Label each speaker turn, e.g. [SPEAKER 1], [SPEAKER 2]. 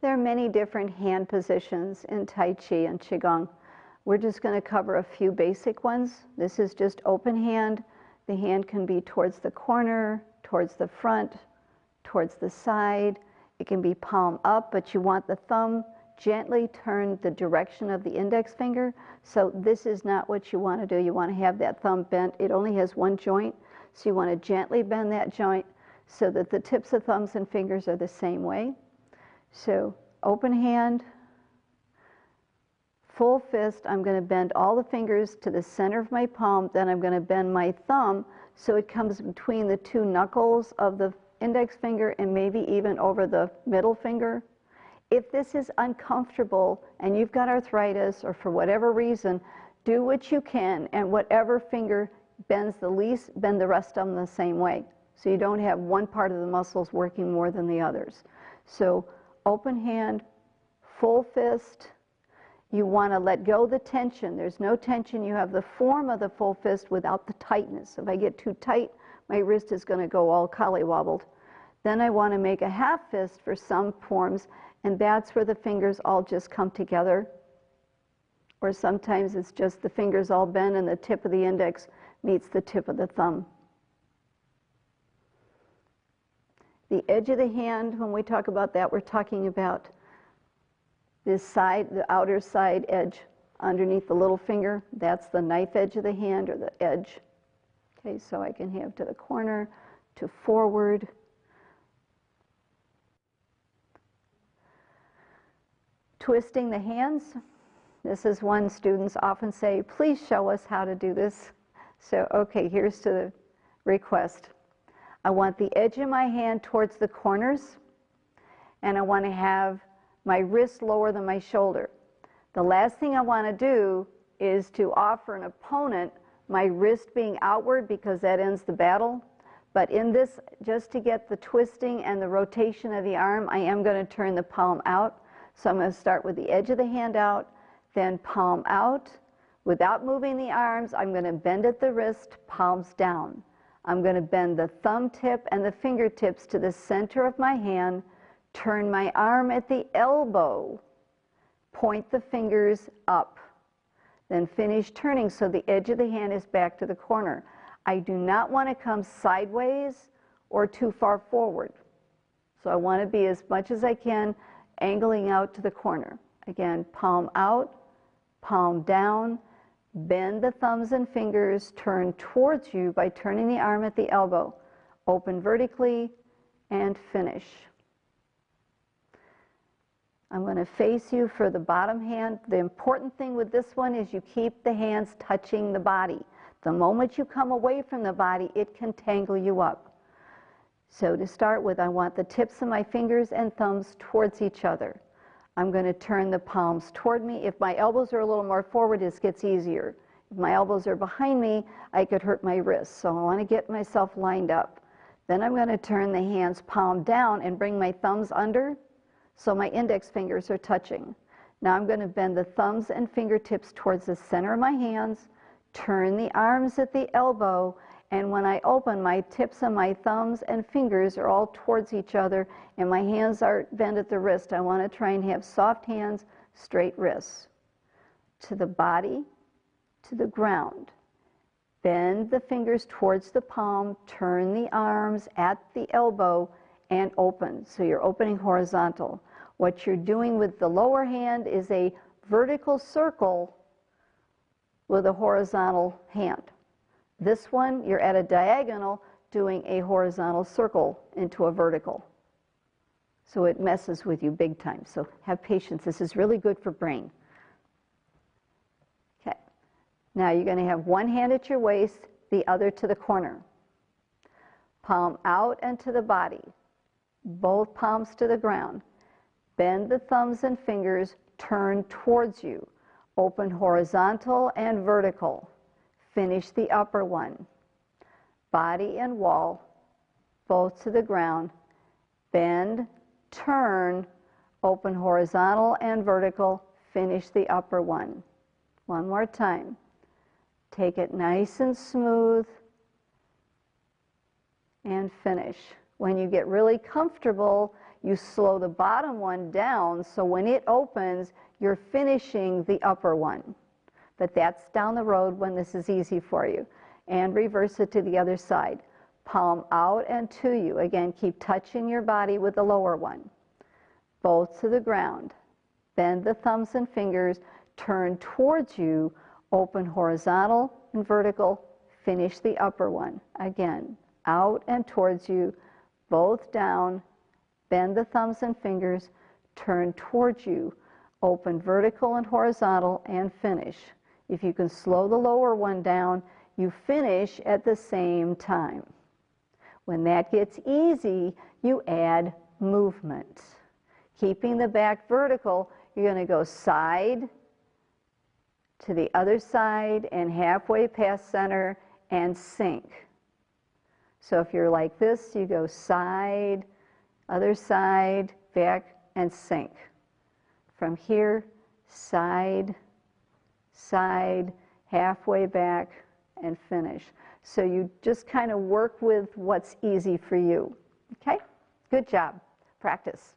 [SPEAKER 1] There are many different hand positions in Tai Chi and Qigong. We're just going to cover a few basic ones. This is just open hand. The hand can be towards the corner, towards the front, towards the side. It can be palm up, but you want the thumb gently turned the direction of the index finger. So this is not what you want to do. You want to have that thumb bent. It only has one joint, so you want to gently bend that joint so that the tips of thumbs and fingers are the same way. So open hand, full fist. I'm going to bend all the fingers to the center of my palm. Then I'm going to bend my thumb so it comes between the two knuckles of the index finger and maybe even over the middle finger. If this is uncomfortable and you've got arthritis or for whatever reason, do what you can, and whatever finger bends the least, bend the rest of them the same way. So you don't have one part of the muscles working more than the others. So open hand, full fist. You want to let go the tension. There's no tension. You have the form of the full fist without the tightness. If I get too tight, my wrist is going to go all collywobbled. Then I want to make a half fist for some forms, and that's where the fingers all just come together. Or sometimes it's just the fingers all bend and the tip of the index meets the tip of the thumb. The edge of the hand, when we talk about that, we're talking about this side, the outer side edge underneath the little finger. That's the knife edge of the hand, or the edge. Okay, so I can have to the corner, to forward. Twisting the hands. This is one students often say, please show us how to do this. So, okay, here's to the request. I want the edge of my hand towards the corners, and I want to have my wrist lower than my shoulder. The last thing I want to do is to offer an opponent my wrist being outward, because that ends the battle. But in this, just to get the twisting and the rotation of the arm, I am going to turn the palm out. So I'm going to start with the edge of the hand out, then palm out. Without moving the arms, I'm going to bend at the wrist, palms down. I'm going to bend the thumb tip and the fingertips to the center of my hand, turn my arm at the elbow, point the fingers up, then finish turning so the edge of the hand is back to the corner. I do not want to come sideways or too far forward. So I want to be as much as I can angling out to the corner. Again, palm out, palm down, bend the thumbs and fingers, turn towards you by turning the arm at the elbow, open vertically, and finish. I'm going to face you for the bottom hand. The important thing with this one is you keep the hands touching the body. The moment you come away from the body, it can tangle you up. So to start with, I want the tips of my fingers and thumbs towards each other. I'm going to turn the palms toward me. If my elbows are a little more forward, this gets easier. If my elbows are behind me, I could hurt my wrists. So I want to get myself lined up. Then I'm going to turn the hands palm down and bring my thumbs under so my index fingers are touching. Now I'm going to bend the thumbs and fingertips towards the center of my hands, turn the arms at the elbow, and when I open, my tips of my thumbs and fingers are all towards each other, and my hands are bent at the wrist. I want to try and have soft hands, straight wrists. To the body, to the ground. Bend the fingers towards the palm, turn the arms at the elbow, and open. So you're opening horizontal. What you're doing with the lower hand is a vertical circle with a horizontal hand. This one, you're at a diagonal doing a horizontal circle into a vertical. So it messes with you big time. So have patience. This is really good for brain. Okay. Now you're going to have one hand at your waist, the other to the corner. Palm out and to the body. Both palms to the ground. Bend the thumbs and fingers, turn towards you. Open horizontal and vertical. Finish the upper one. Body and wall, both to the ground. Bend, turn, open horizontal and vertical. Finish the upper one. One more time. Take it nice and smooth and finish. When you get really comfortable, you slow the bottom one down so when it opens, you're finishing the upper one. But that's down the road when this is easy for you. And reverse it to the other side. Palm out and to you. Again, keep touching your body with the lower one. Both to the ground. Bend the thumbs and fingers, turn towards you, open horizontal and vertical, finish the upper one. Again, out and towards you, both down, bend the thumbs and fingers, turn towards you, open vertical and horizontal, and finish. If you can slow the lower one down, you finish at the same time. When that gets easy, you add movement. Keeping the back vertical, you're going to go side to the other side and halfway past center and sink. So if you're like this, you go side, other side, back, and sink. From here, side, side, halfway back, and finish. So you just kind of work with what's easy for you. Okay? Good job. Practice.